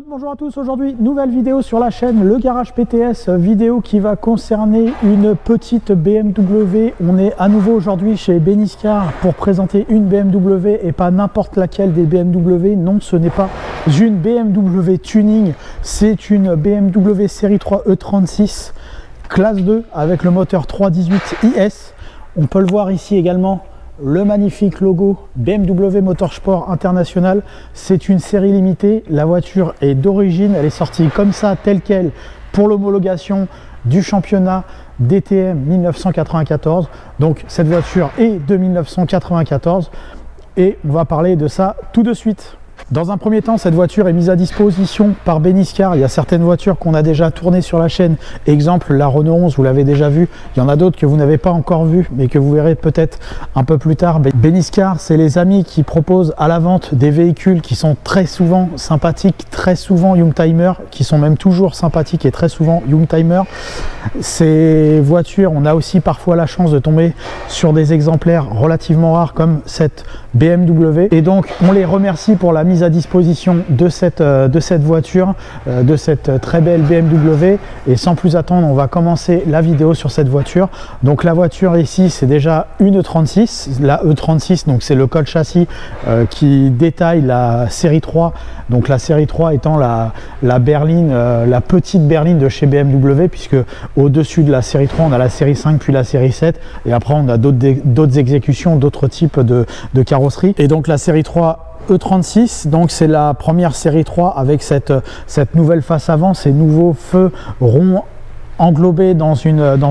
toutes, bonjour à tous. Aujourd'hui, nouvelle vidéo sur la chaîne Le Garage PTS, vidéo qui va concerner une petite BMW. On est à nouveau aujourd'hui chez Beniscar pour présenter une BMW et pas n'importe laquelle des BMW. Non, ce n'est pas une BMW tuning, c'est une BMW série 3 E36 classe 2 avec le moteur 318 IS. On peut le voir ici également, le magnifique logo BMW Motorsport International. C'est une série limitée, la voiture est d'origine, elle est sortie comme ça, telle quelle, pour l'homologation du championnat DTM 1994. Donc cette voiture est de 1994 et on va parler de ça tout de suite. Dans un premier temps, cette voiture est mise à disposition par Beniscar. Il y a certaines voitures qu'on a déjà tournées sur la chaîne. Exemple, la Renault 11, vous l'avez déjà vue. Il y en a d'autres que vous n'avez pas encore vues, mais que vous verrez peut-être un peu plus tard. Beniscar, c'est les amis qui proposent à la vente des véhicules qui sont très souvent sympathiques, très souvent Youngtimer, qui sont même toujours sympathiques et très souvent Youngtimer. Ces voitures, on a aussi parfois la chance de tomber sur des exemplaires relativement rares comme cette BMW. Et donc, on les remercie pour la mise à disposition de cette voiture, de cette très belle BMW. Et sans plus attendre, on va commencer la vidéo sur cette voiture. Donc la voiture ici, c'est déjà une E36, la E36, donc c'est le code châssis qui détaille la série 3. Donc la série 3 étant la berline, la petite berline de chez BMW, puisque au-dessus de la série 3, on a la série 5 puis la série 7. Et après, on a d'autres exécutions, d'autres types de carrosserie. Et donc la série 3 E36, donc c'est la première série 3 avec cette nouvelle face avant, ces nouveaux feux ronds englobés dans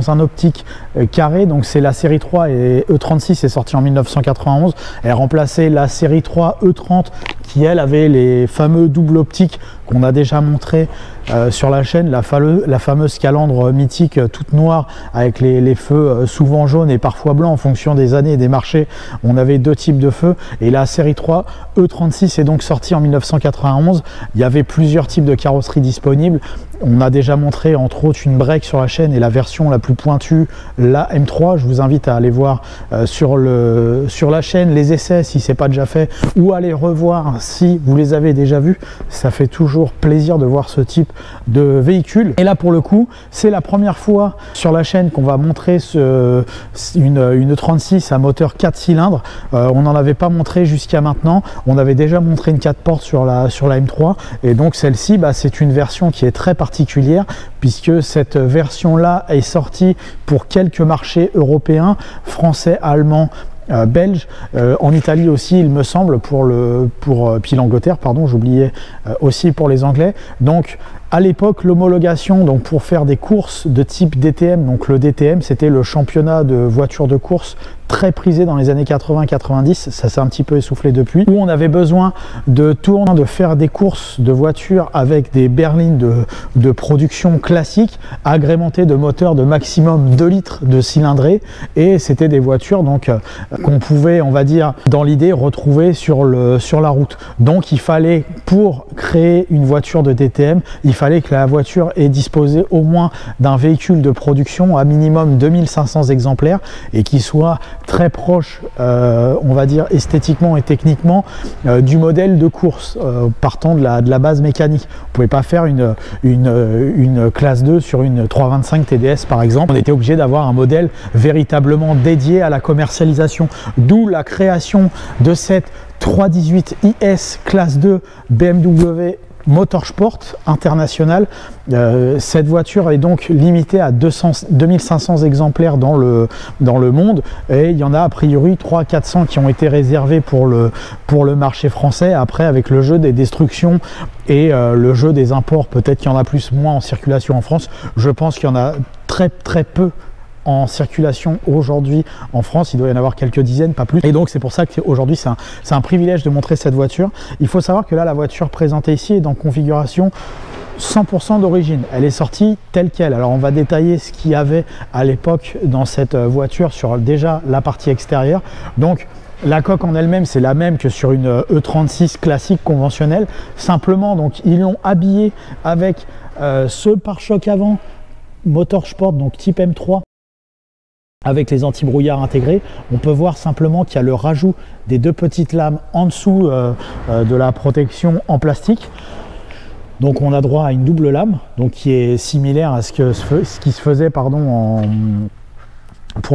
un optique carré. Donc c'est la série 3 et E36 est sortie en 1991. Elle remplaçait la série 3 E30 qui elle avait les fameux double optiques qu'on a déjà montré sur la chaîne, la fameuse calandre mythique toute noire avec les feux souvent jaunes et parfois blancs en fonction des années et des marchés. On avait deux types de feux et la série 3 E36 est donc sortie en 1991. Il y avait plusieurs types de carrosserie disponibles. On a déjà montré entre autres une break sur la chaîne et la version la plus pointue, la M3. Je vous invite à aller voir sur la chaîne les essais si ce n'est pas déjà fait, ou aller revoir si vous les avez déjà vus. Ça fait toujours plaisir de voir ce type de véhicule. Et là pour le coup, c'est la première fois sur la chaîne qu'on va montrer une E36 à moteur 4 cylindres. On n'en avait pas montré jusqu'à maintenant. On avait déjà montré une 4 portes sur la M3. Et donc celle-ci, c'est une version qui est très particulière puisque cette version là est sortie pour quelques marchés européens, français, allemands, belge, en Italie aussi il me semble, puis l'Angleterre, pardon, j'oubliais, aussi pour les Anglais. Donc à l'époque, l'homologation, donc pour faire des courses de type DTM, donc le DTM c'était le championnat de voitures de course très prisé dans les années 80-90, ça s'est un petit peu essoufflé depuis, où on avait besoin de faire des courses de voitures avec des berlines de production classique, agrémentées de moteurs de maximum 2 litres de cylindrée, et c'était des voitures donc qu'on pouvait, on va dire, dans l'idée, retrouver sur la route. Donc il fallait, pour créer une voiture de DTM, il fallait que la voiture ait disposé au moins d'un véhicule de production à minimum 2500 exemplaires et qui soit très proche, on va dire esthétiquement et techniquement, du modèle de course, partant de la base mécanique. On ne pouvait pas faire une classe 2 sur une 325 TDS par exemple. On était obligé d'avoir un modèle véritablement dédié à la commercialisation, d'où la création de cette 318 IS classe 2 BMW Motorsport International. Cette voiture est donc limitée à 2500 exemplaires dans le monde, et il y en a a priori 300-400 qui ont été réservés pour le marché français. Après, avec le jeu des destructions et le jeu des imports, peut-être qu'il y en a plus ou moins en circulation en France. Je pense qu'il y en a très peu en circulation aujourd'hui en France. Il doit y en avoir quelques dizaines, pas plus. Et donc c'est pour ça qu'aujourd'hui c'est un privilège de montrer cette voiture. Il faut savoir que là, la voiture présentée ici est dans configuration 100% d'origine. Elle est sortie telle quelle. Alors on va détailler ce qu'il y avait à l'époque dans cette voiture sur déjà la partie extérieure. Donc la coque en elle-même, c'est la même que sur une E36 classique conventionnelle. Simplement, donc ils l'ont habillée avec ce pare-choc avant Motorsport, donc type M3, avec les anti-brouillards intégrés. On peut voir simplement qu'il y a le rajout des deux petites lames en dessous de la protection en plastique. Donc on a droit à une double lame, donc qui est similaire à ce qui se faisait pour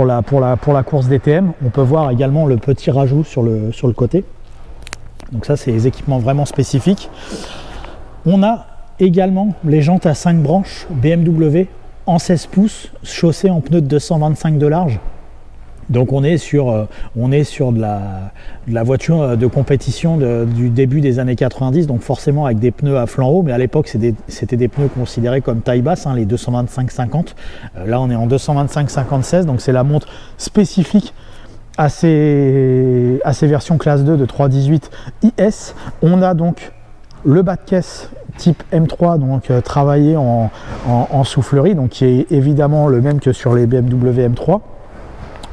la course DTM. On peut voir également le petit rajout sur le côté. Donc ça, c'est des équipements vraiment spécifiques. On a également les jantes à 5 branches BMW en 16 pouces, chaussées en pneus de 225 de large. Donc on est sur de la voiture de compétition du début des années 90, donc forcément avec des pneus à flanc haut, mais à l'époque c'était des pneus considérés comme taille basse, hein, les 225-50. Là on est en 225-56, donc c'est la montre spécifique à ces versions classe 2 de 318 IS. On a donc le bas de caisse type M3, donc travaillé en soufflerie, donc qui est évidemment le même que sur les BMW M3.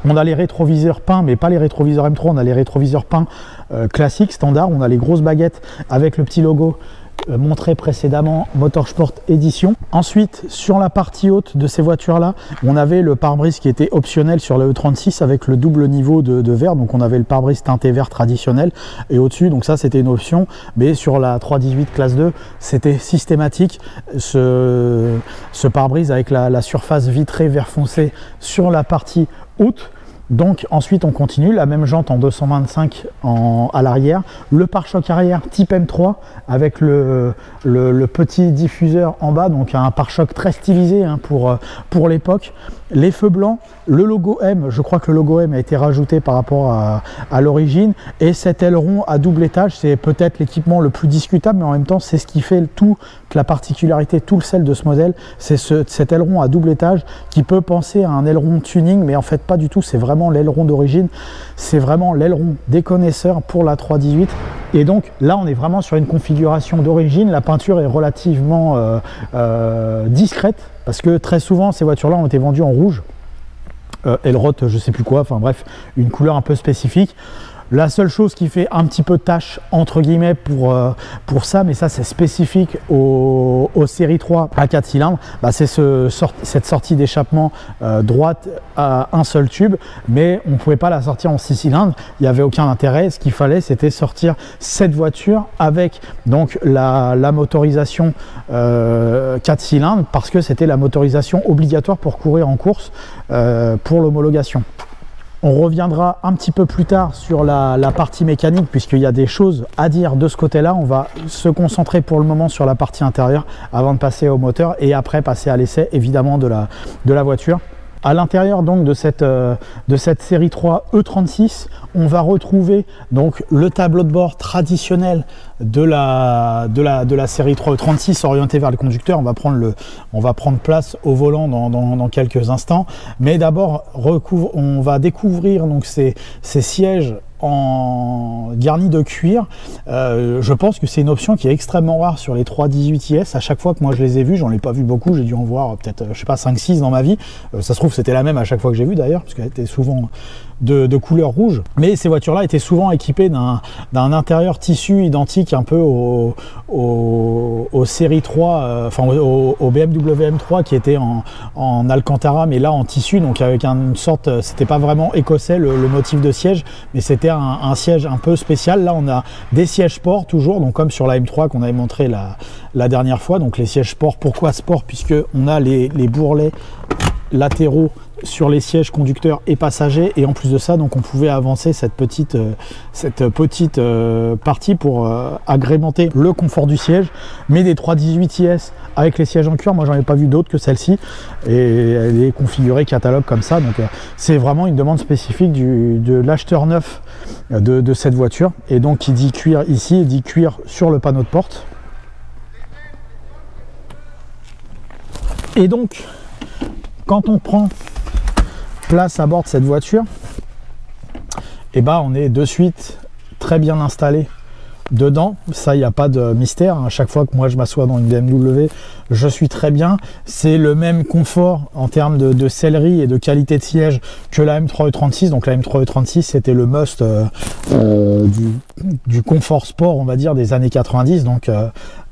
On a les rétroviseurs peints, mais pas les rétroviseurs M3, on a les rétroviseurs peints classiques, standard. On a les grosses baguettes avec le petit logo montré précédemment, Motorsport Edition. Ensuite, sur la partie haute de ces voitures-là, on avait le pare-brise qui était optionnel sur le E36 avec le double niveau de verre. Donc on avait le pare-brise teinté vert traditionnel et au-dessus, donc ça c'était une option. Mais sur la 318 classe 2, c'était systématique ce pare-brise avec la surface vitrée vert foncé sur la partie haute. Donc ensuite on continue, la même jante en 225 à l'arrière, le pare-choc arrière type M3 avec le petit diffuseur en bas, donc un pare-choc très stylisé hein, pour l'époque. Les feux blancs, le logo M, je crois que le logo M a été rajouté par rapport à l'origine, et cet aileron à double étage, c'est peut-être l'équipement le plus discutable, mais en même temps c'est ce qui fait toute la particularité, tout le sel de ce modèle, c'est cet aileron à double étage qui peut penser à un aileron tuning, mais en fait pas du tout, c'est vraiment l'aileron d'origine, c'est vraiment l'aileron des connaisseurs pour la 318. Et donc là on est vraiment sur une configuration d'origine, la peinture est relativement discrète, parce que très souvent ces voitures là ont été vendues en rouge, Elrot je sais plus quoi, enfin bref, une couleur un peu spécifique. La seule chose qui fait un petit peu de tâche entre guillemets pour ça, mais ça c'est spécifique aux séries 3 à 4 cylindres, bah, c'est cette sortie d'échappement droite à un seul tube, mais on ne pouvait pas la sortir en 6 cylindres, il n'y avait aucun intérêt. Ce qu'il fallait c'était sortir cette voiture avec donc la motorisation 4 cylindres, parce que c'était la motorisation obligatoire pour courir en course pour l'homologation. On reviendra un petit peu plus tard sur la partie mécanique, puisqu'il y a des choses à dire de ce côté-là. On va se concentrer pour le moment sur la partie intérieure avant de passer au moteur et après passer à l'essai évidemment de la voiture. À l'intérieur donc de cette série 3 E36, on va retrouver donc le tableau de bord traditionnel de la série 3 E36 orienté vers le conducteur. On va prendre place au volant dans quelques instants, mais d'abord on va découvrir donc ces sièges en garni de cuir. Je pense que c'est une option qui est extrêmement rare sur les 318 IS. À chaque fois que moi je les ai vus, j'en ai pas vu beaucoup, j'ai dû en voir peut-être je sais pas 5-6 dans ma vie. Ça se trouve c'était la même à chaque fois que j'ai vu d'ailleurs, parce qu'elle était souvent de couleur rouge, mais ces voitures là étaient souvent équipées d'un intérieur tissu identique un peu au série 3, enfin au BMW M3 qui était en Alcantara, mais là en tissu, donc avec une sorte, c'était pas vraiment écossais le motif de siège, mais c'était un siège un peu spécial. Là on a des sièges sport toujours, donc comme sur la M3 qu'on avait montré la dernière fois. Donc les sièges sport, pourquoi sport? Puisque on a les bourrelets latéraux sur les sièges conducteurs et passagers, et en plus de ça donc on pouvait avancer cette petite partie pour agrémenter le confort du siège. Mais des 318 IS avec les sièges en cuir, moi j'en ai pas vu d'autres que celle-ci, et elle est configurée catalogue comme ça, donc c'est vraiment une demande spécifique de l'acheteur neuf de cette voiture. Et donc qui dit cuir ici dit cuir sur le panneau de porte. Et donc quand on prend place à bord de cette voiture, et ben on est de suite très bien installé dedans. Ça, il n'y a pas de mystère. À chaque fois que moi je m'assois dans une BMW, je suis très bien. C'est le même confort en termes de sellerie et de qualité de siège que la M3 E36. Donc la M3 E36 c'était le must du confort sport, on va dire, des années 90. Donc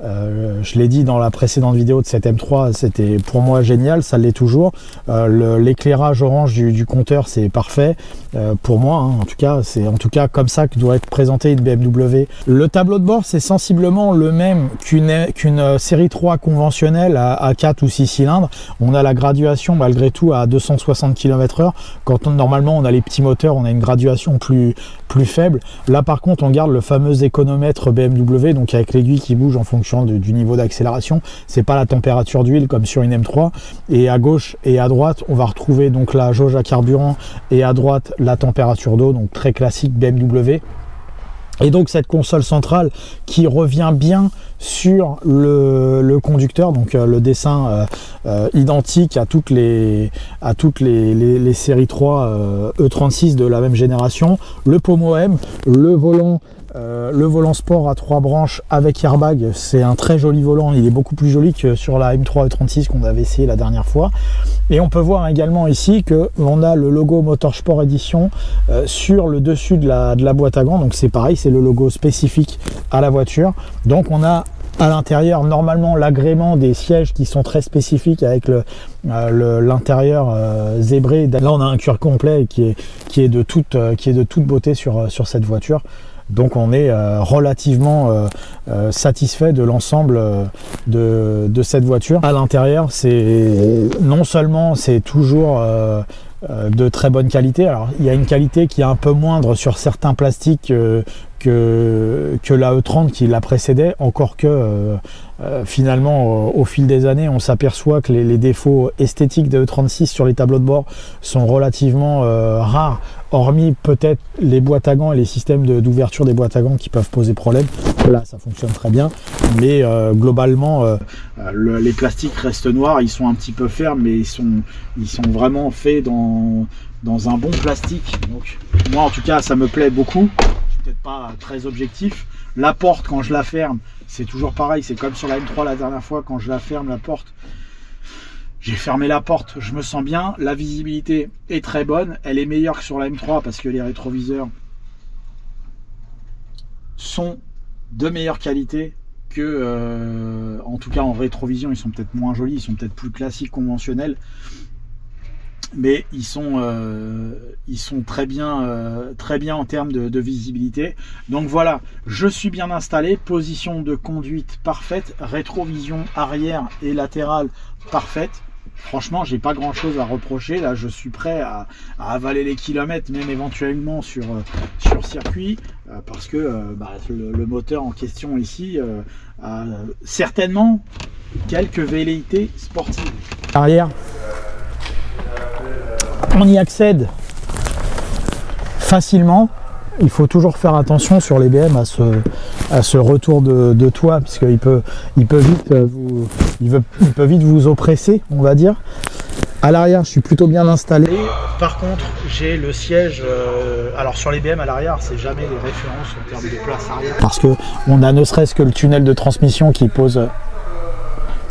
je l'ai dit dans la précédente vidéo de cette M3, c'était pour moi génial, ça l'est toujours. L'éclairage orange du compteur, c'est parfait pour moi, hein. En tout cas, c'est en tout cas comme ça que doit être présentée une BMW. Le tableau de bord, c'est sensiblement le même qu'une série 3 conventionnelle à 4 ou 6 cylindres. On a la graduation malgré tout à 260 km/h. Quand normalement on a les petits moteurs, on a une graduation plus faible. Là par contre, on garde le fameux économètre BMW, donc avec l'aiguille qui bouge en fonction du niveau d'accélération. C'est pas la température d'huile comme sur une M3. Et à gauche et à droite, on va retrouver donc la jauge à carburant et à droite la température d'eau, donc très classique BMW. Et donc cette console centrale qui revient bien sur le conducteur, donc le dessin identique à toutes les séries 3 E36 de la même génération, le pommeau M, le volant sport à 3 branches avec airbag. C'est un très joli volant, il est beaucoup plus joli que sur la M3 E36 qu'on avait essayé la dernière fois. Et on peut voir également ici que l'on a le logo Motorsport Edition sur le dessus de la boîte à gants. Donc c'est pareil, c'est le logo spécifique à la voiture. Donc on a à l'intérieur normalement l'agrément des sièges qui sont très spécifiques avec l'intérieur zébré. Là on a un cuir complet qui est de toute beauté sur cette voiture. Donc on est relativement satisfait de l'ensemble de cette voiture. À l'intérieur, c'est non seulement c'est toujours de très bonne qualité. Alors il y a une qualité qui est un peu moindre sur certains plastiques que la E30 qui la précédait, encore que finalement au fil des années on s'aperçoit que les défauts esthétiques de E36 sur les tableaux de bord sont relativement rares, hormis peut-être les boîtes à gants et les systèmes d'ouverture des boîtes à gants qui peuvent poser problème. Là ça fonctionne très bien, mais globalement les plastiques restent noirs, ils sont un petit peu fermes, mais ils sont vraiment faits dans un bon plastique. Donc moi en tout cas ça me plaît beaucoup. Peut-être pas très objectif. La porte, quand je la ferme, c'est toujours pareil, c'est comme sur la M3 la dernière fois, quand je la ferme la porte, j'ai fermé la porte, je me sens bien, la visibilité est très bonne, elle est meilleure que sur la M3 parce que les rétroviseurs sont de meilleure qualité que en tout cas en rétrovision. Ils sont peut-être moins jolis, ils sont peut-être plus classiques, conventionnels, mais ils sont très bien en termes de visibilité. Donc voilà, je suis bien installé, position de conduite parfaite, rétrovision arrière et latérale parfaite. Franchement, j'ai pas grand chose à reprocher. Là, je suis prêt à avaler les kilomètres, même éventuellement sur circuit, parce que le moteur en question ici a certainement quelques velléités sportives. Arrière, on y accède facilement. Il faut toujours faire attention sur les BM à ce retour de toit, puisqu'il peut vite vous oppresser, on va dire. À l'arrière, je suis plutôt bien installé. Par contre, j'ai le siège. Alors sur les BM à l'arrière, c'est jamais les références en termes de place arrière, parce que on a ne serait-ce que le tunnel de transmission qui pose.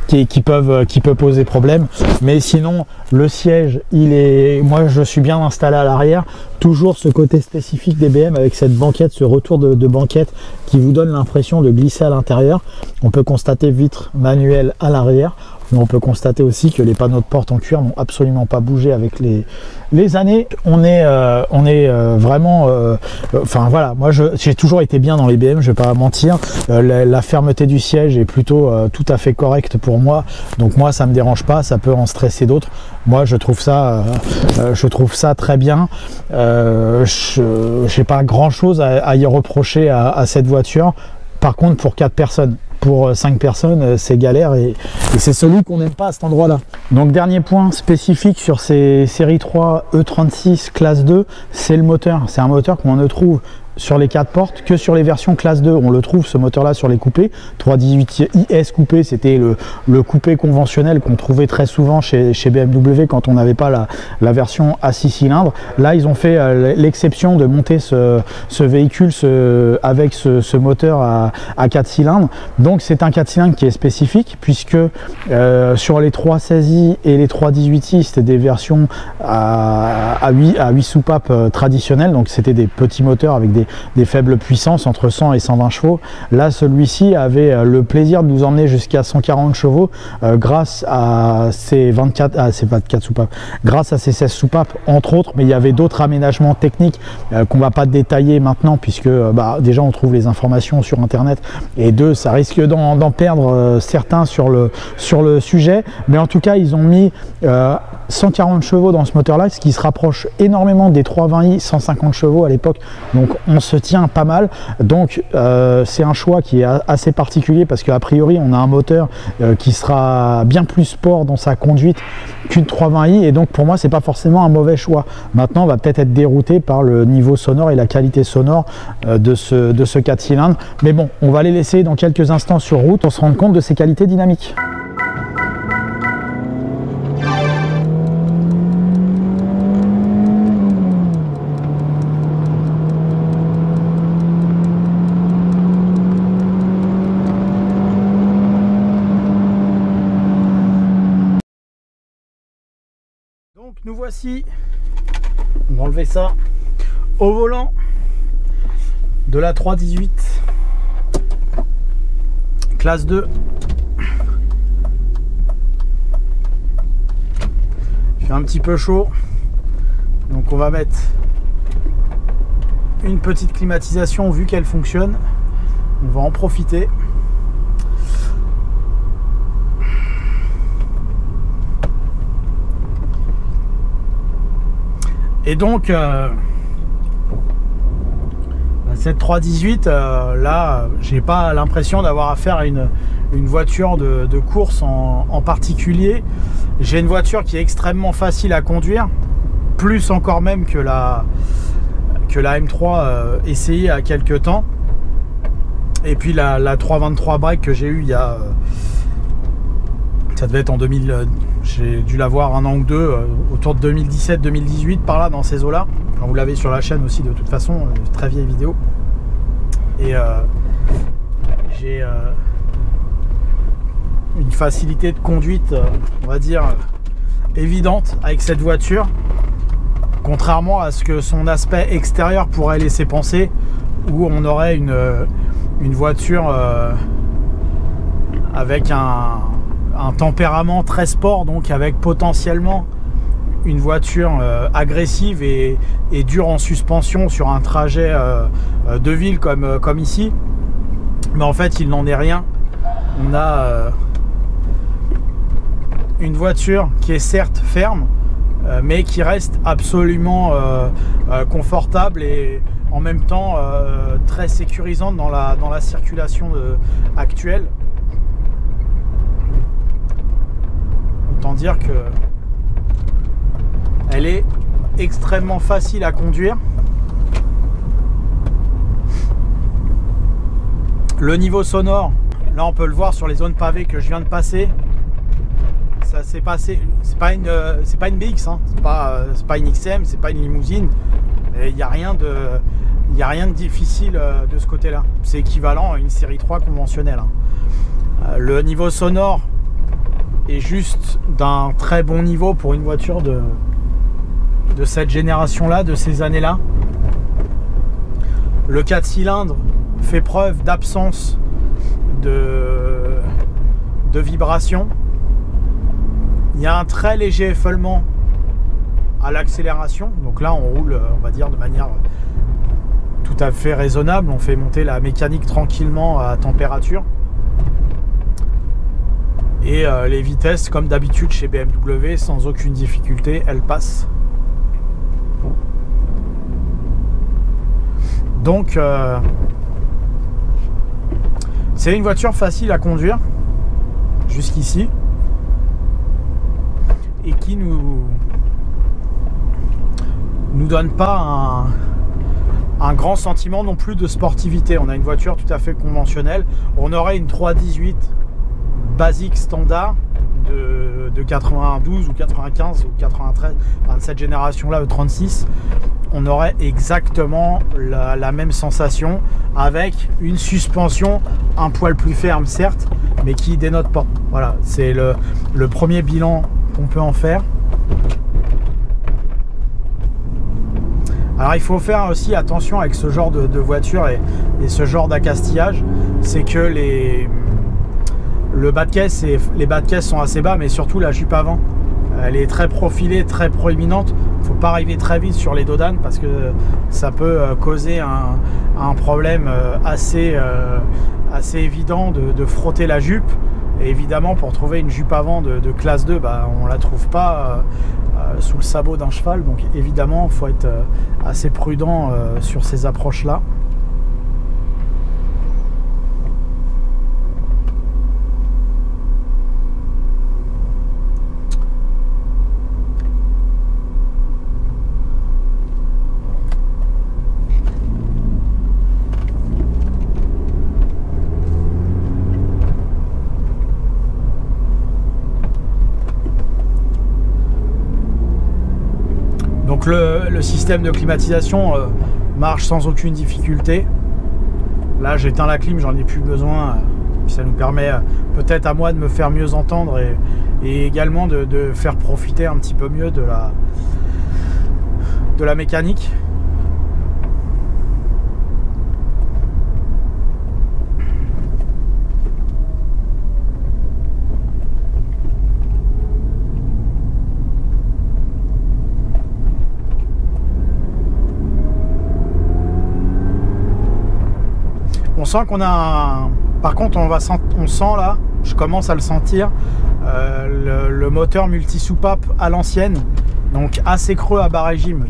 Qui peut poser problème, mais sinon le siège, moi je suis bien installé à l'arrière. Toujours ce côté spécifique des BM avec cette banquette, ce retour de banquette qui vous donne l'impression de glisser à l'intérieur. On peut constater vitre manuelle à l'arrière, mais on peut constater aussi que les panneaux de porte en cuir n'ont absolument pas bougé avec les années. On est vraiment enfin voilà, moi j'ai toujours été bien dans les BM, je vais pas mentir. La fermeté du siège est plutôt tout à fait correcte pour moi, donc moi ça me dérange pas, ça peut en stresser d'autres. Moi je trouve ça très bien. J'ai pas grand chose à y reprocher à cette voiture. Par contre, pour 4 personnes, pour 5 personnes, c'est galère, et c'est celui qu'on n'aime pas à cet endroit là. Donc dernier point spécifique sur ces séries 3 E36 classe 2, c'est le moteur. C'est un moteur qu'on ne trouve sur les 4 portes que sur les versions classe 2. On le trouve ce moteur là sur les coupés. 318 IS coupé, c'était le coupé conventionnel qu'on trouvait très souvent chez BMW quand on n'avait pas la version à 6 cylindres. Là ils ont fait l'exception de monter ce véhicule avec ce moteur à 4 cylindres. Donc c'est un 4 cylindres qui est spécifique puisque sur les 316i et les 318i c'était des versions à 8 soupapes traditionnelles, donc c'était des petits moteurs avec des faibles puissances entre 100 et 120 chevaux. Là celui-ci avait le plaisir de nous emmener jusqu'à 140 chevaux grâce à ces 24 soupapes, grâce à ces 16 soupapes entre autres, mais il y avait d'autres aménagements techniques qu'on va pas détailler maintenant puisque déjà on trouve les informations sur internet et deux ça risque d'en perdre certains sur le sujet, mais en tout cas ils ont mis 140 chevaux dans ce moteur là, ce qui se rapproche énormément des 320i 150 chevaux à l'époque, donc on se tient pas mal. Donc c'est un choix qui est assez particulier parce qu'a priori on a un moteur qui sera bien plus sport dans sa conduite qu'une 320i, et donc pour moi c'est pas forcément un mauvais choix. Maintenant on va peut-être être dérouté par le niveau sonore et la qualité sonore de ce 4 cylindres, mais bon, on va les laisser dans quelques instants sur route pour se rendre compte de ses qualités dynamiques. Donc nous voici, on va enlever ça, au volant de la 318 classe 2. Il fait un petit peu chaud, donc on va mettre une petite climatisation vu qu'elle fonctionne, on va en profiter. Et donc cette 318 là j'ai pas l'impression d'avoir affaire à une voiture de course en particulier. J'ai une voiture qui est extrêmement facile à conduire, plus encore même que la M3 essayée il y a quelques temps, et puis la 323 break que j'ai eu il y a ça devait être en 2000, j'ai dû l'avoir un an ou deux, autour de 2017-2018, par là, dans ces eaux-là. Enfin, vous l'avez sur la chaîne aussi, de toute façon, très vieille vidéo. Et j'ai une facilité de conduite, on va dire, évidente avec cette voiture, contrairement à ce que son aspect extérieur pourrait laisser penser, où on aurait une voiture avec un tempérament très sport, donc avec potentiellement une voiture agressive et dure en suspension sur un trajet de ville comme ici. Mais en fait il n'en est rien. On a une voiture qui est certes ferme mais qui reste absolument confortable et en même temps très sécurisante dans la circulation actuelle. Autant dire que elle est extrêmement facile à conduire. Le niveau sonore, là on peut le voir sur les zones pavées que je viens de passer. Ça s'est passé. C'est pas une BX, hein. C'est pas une XM, c'est pas une limousine. Il n'y a rien de difficile de ce côté-là. C'est équivalent à une série 3 conventionnelle. Le niveau sonore est juste d'un très bon niveau pour une voiture de cette génération-là, de ces années-là. Le 4 cylindres fait preuve d'absence de vibration. Il y a un très léger effeulement à l'accélération. Donc là, on roule, on va dire, de manière tout à fait raisonnable. On fait monter la mécanique tranquillement à température. Et les vitesses, comme d'habitude chez BMW, sans aucune difficulté, elles passent. Donc, c'est une voiture facile à conduire jusqu'ici et qui nous donne pas un grand sentiment non plus de sportivité. On a une voiture tout à fait conventionnelle. On aurait une 318 basique standard de 92 ou 95 ou 93, enfin de cette génération-là, E36. On aurait exactement la même sensation avec une suspension un poil plus ferme, certes, mais qui dénote pas. Voilà, c'est le premier bilan qu'on peut en faire. Alors il faut faire aussi attention avec ce genre de voiture et ce genre d'accastillage, c'est que les bas de caisse sont assez bas, mais surtout la jupe avant, elle est très profilée, très proéminente. Il ne faut pas arriver très vite sur les dodanes parce que ça peut causer un problème assez évident de frotter la jupe. Et évidemment, pour trouver une jupe avant de classe 2, bah, on ne la trouve pas sous le sabot d'un cheval. Donc évidemment, il faut être assez prudent sur ces approches-là. Donc le système de climatisation marche sans aucune difficulté. Là j'éteins la clim, j'en ai plus besoin. Ça nous permet peut-être à moi de me faire mieux entendre et également de faire profiter un petit peu mieux de la mécanique. On sent qu'on a Par contre, on sent là, je commence à le sentir, le moteur multi-soupape à l'ancienne, donc assez creux à bas régime.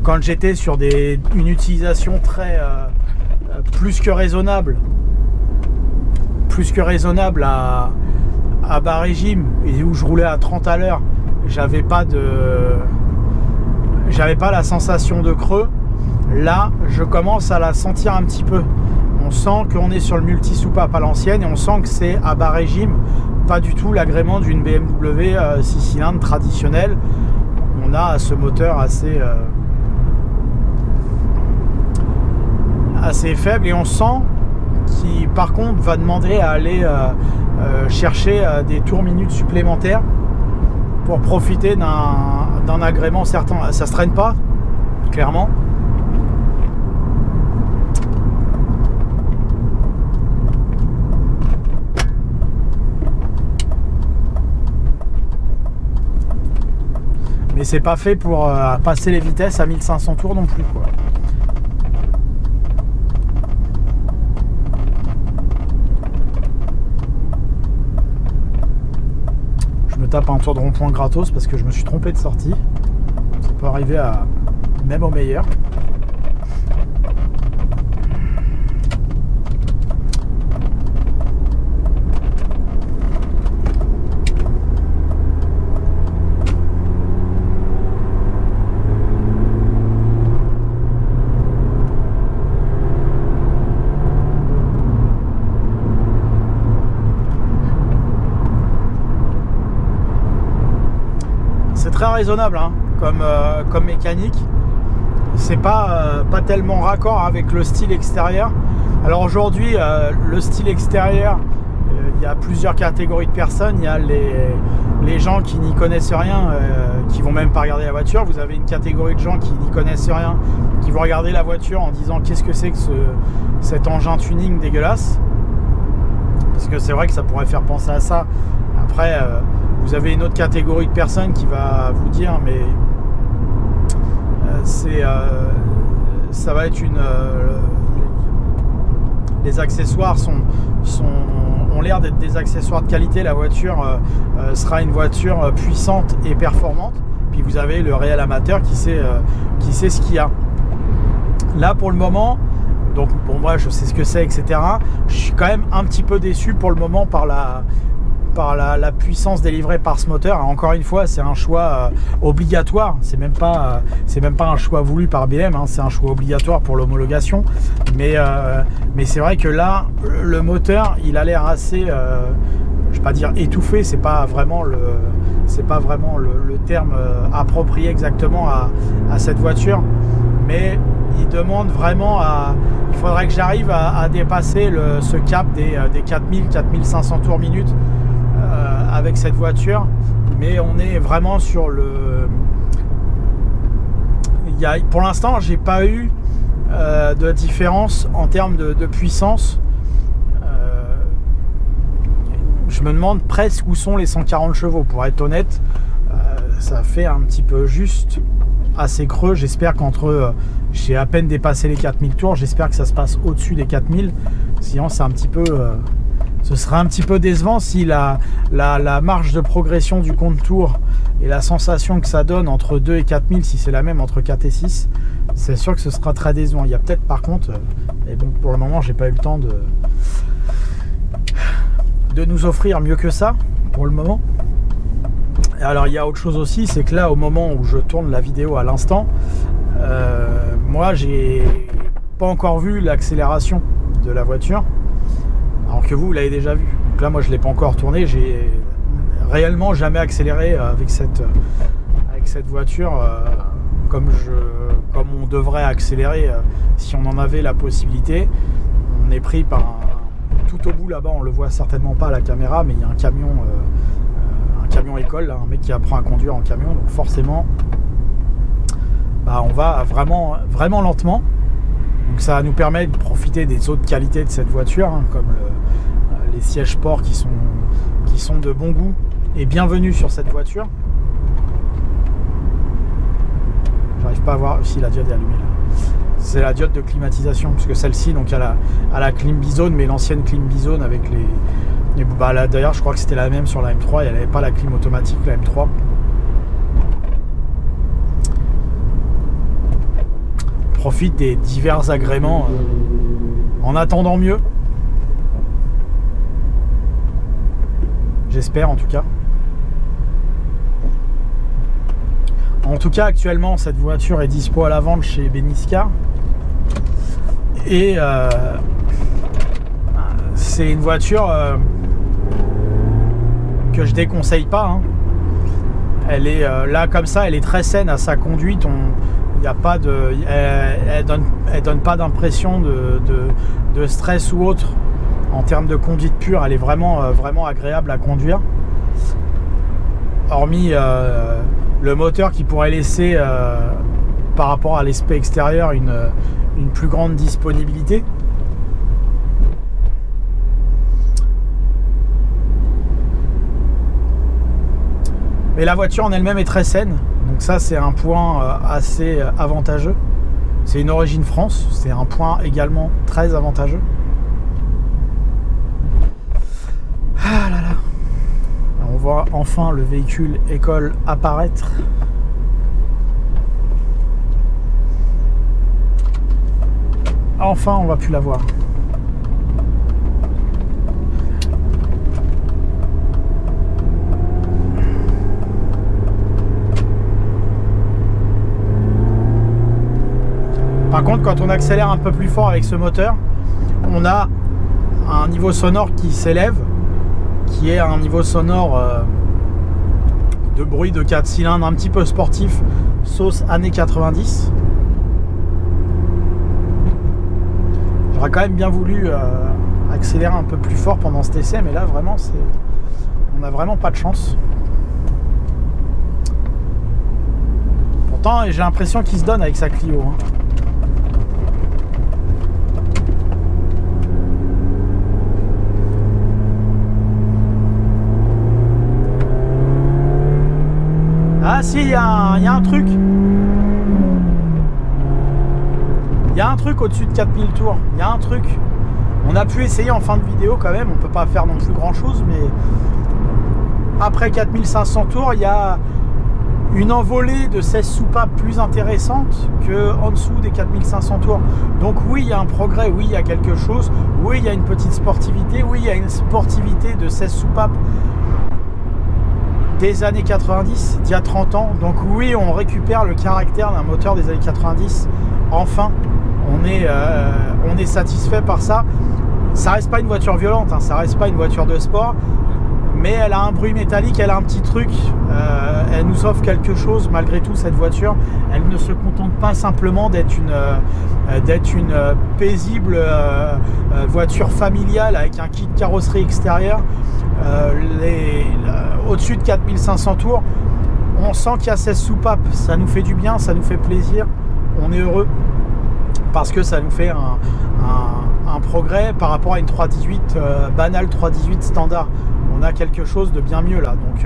Quand j'étais sur une utilisation très plus que raisonnable à bas régime et où je roulais à 30 à l'heure, j'avais pas la sensation de creux. Là, je commence à la sentir un petit peu. On sent qu'on est sur le multi-soupape à l'ancienne et on sent que c'est à bas régime, pas du tout l'agrément d'une BMW 6 cylindres traditionnelle. On a ce moteur assez faible et on sent qu'il par contre va demander à aller chercher des tours minutes supplémentaires pour profiter d'un agrément certain. Ça se traîne pas, clairement. Mais c'est pas fait pour passer les vitesses à 1500 tours non plus, quoi. Je me tape un tour de rond-point gratos parce que je me suis trompé de sortie. Ça peut arriver même au meilleur. Très raisonnable hein, comme mécanique. C'est pas tellement raccord avec le style extérieur. Alors aujourd'hui le style extérieur, il y a plusieurs catégories de personnes. Il y a les gens qui n'y connaissent rien, qui vont même pas regarder la voiture. Vous avez une catégorie de gens qui n'y connaissent rien, qui vont regarder la voiture en disant qu'est-ce que c'est que cet engin tuning dégueulasse, parce que c'est vrai que ça pourrait faire penser à ça. Après vous avez une autre catégorie de personnes qui va vous dire mais ça va être les accessoires ont l'air d'être des accessoires de qualité. La voiture sera une voiture puissante et performante. Puis vous avez le réel amateur qui sait ce qu'il y a. Là pour le moment, donc pour moi je sais ce que c'est, etc. Je suis quand même un petit peu déçu pour le moment par par la puissance délivrée par ce moteur. Encore une fois, c'est un choix obligatoire, c'est même pas un choix voulu par BM, hein, c'est un choix obligatoire pour l'homologation. Mais c'est vrai que là, le moteur, il a l'air assez, je vais pas dire étouffé, c'est pas vraiment le terme approprié exactement à cette voiture, mais il demande vraiment il faudrait que j'arrive à dépasser ce cap des 4000-4500 tours minute avec cette voiture, mais on est vraiment sur pour l'instant, j'ai pas eu de différence en termes de puissance. Je me demande presque où sont les 140 chevaux, pour être honnête. Ça fait un petit peu juste, assez creux. J'espère j'ai à peine dépassé les 4000 tours, j'espère que ça se passe au-dessus des 4000. Sinon, c'est un petit peu, ce serait un petit peu décevant si la marge de progression du compte tour et la sensation que ça donne entre 2 et 4000, si c'est la même entre 4 et 6, c'est sûr que ce sera très décevant. Il y a peut-être par contre, mais bon, pour le moment, j'ai pas eu le temps de nous offrir mieux que ça pour le moment. Alors il y a autre chose aussi, c'est que là, au moment où je tourne la vidéo à l'instant, moi j'ai pas encore vu l'accélération de la voiture, alors que vous l'avez déjà vu. Donc là, moi je l'ai pas encore tourné, j'ai réellement jamais accéléré avec cette voiture comme on devrait accélérer si on en avait la possibilité. On est pris par tout au bout là-bas, on le voit certainement pas à la caméra, mais il y a un camion école, là, un mec qui apprend à conduire en camion, donc forcément on va vraiment lentement. Donc ça nous permet de profiter des autres qualités de cette voiture, hein, comme les sièges sport qui sont de bon goût et bienvenue sur cette voiture. J'arrive pas à voir si la diode est allumée là. C'est la diode de climatisation, puisque celle-ci donc a la clim bizone, mais l'ancienne clim bizone avec là, d'ailleurs je crois que c'était la même sur la M3 et elle n'avait pas la clim automatique, la M3. Profite des divers agréments en attendant mieux. J'espère en tout cas. En tout cas, actuellement, cette voiture est dispo à la vente chez Beniscar. Et c'est une voiture que je déconseille pas, hein. Elle est là comme ça, elle est très saine à sa conduite. Y a pas elle donne pas d'impression de stress ou autre. En termes de conduite pure, elle est vraiment agréable à conduire. Hormis le moteur qui pourrait laisser par rapport à l'aspect extérieur une plus grande disponibilité. Mais la voiture en elle-même est très saine, donc ça c'est un point assez avantageux. C'est une origine France, c'est un point également très avantageux. Ah là là. On voit enfin le véhicule école apparaître. Enfin on va plus la voir. Par contre, quand on accélère un peu plus fort avec ce moteur, on a un niveau sonore qui s'élève, qui est un niveau sonore de bruit de 4 cylindres un petit peu sportif, sauce années 90. J'aurais quand même bien voulu accélérer un peu plus fort pendant cet essai, mais là vraiment on n'a vraiment pas de chance. Pourtant j'ai l'impression qu'il se donne avec sa Clio, hein. Ah si, il y a un truc. Il y a un truc au-dessus de 4000 tours. Il y a un truc. On a pu essayer en fin de vidéo quand même. On peut pas faire non plus grand chose, mais après 4500 tours, il y a une envolée de 16 soupapes plus intéressante qu'en dessous des 4500 tours. Donc oui, il y a un progrès, oui, il y a quelque chose. Oui, il y a une petite sportivité. Oui, il y a une sportivité de 16 soupapes des années 90, d'il y a 30 ans. Donc oui, on récupère le caractère d'un moteur des années 90. Enfin, on est satisfait par ça. Ça reste pas une voiture violente, hein, ça reste pas une voiture de sport, mais elle a un bruit métallique, elle a un petit truc, elle nous offre quelque chose malgré tout, cette voiture. Elle ne se contente pas simplement d'être une paisible voiture familiale avec un kit carrosserie extérieure. Au-dessus de 4500 tours, on sent qu'il y a 16 soupapes, ça nous fait du bien, ça nous fait plaisir, on est heureux parce que ça nous fait un progrès par rapport à une 318 banale, 318 standard. On a quelque chose de bien mieux là, donc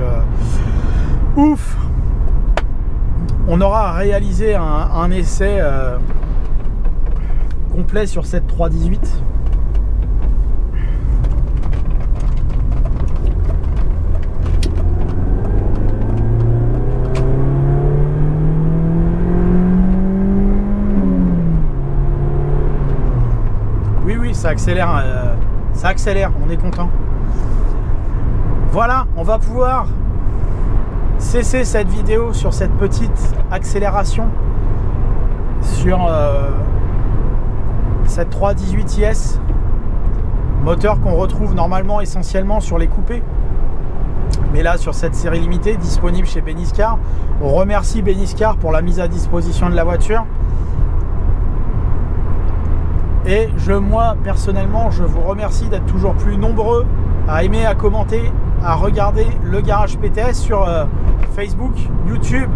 ouf. On aura réalisé un essai complet sur cette 318. Oui, ça accélère, on est content. Voilà, on va pouvoir cesser cette vidéo sur cette petite accélération sur cette 318 IS, moteur qu'on retrouve normalement essentiellement sur les coupés, mais là sur cette série limitée disponible chez Beniscar. On remercie Beniscar pour la mise à disposition de la voiture. Et moi personnellement, je vous remercie d'être toujours plus nombreux à aimer, à commenter, à regarder le Garage PTS sur Facebook, YouTube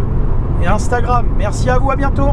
et Instagram. Merci à vous, à bientôt.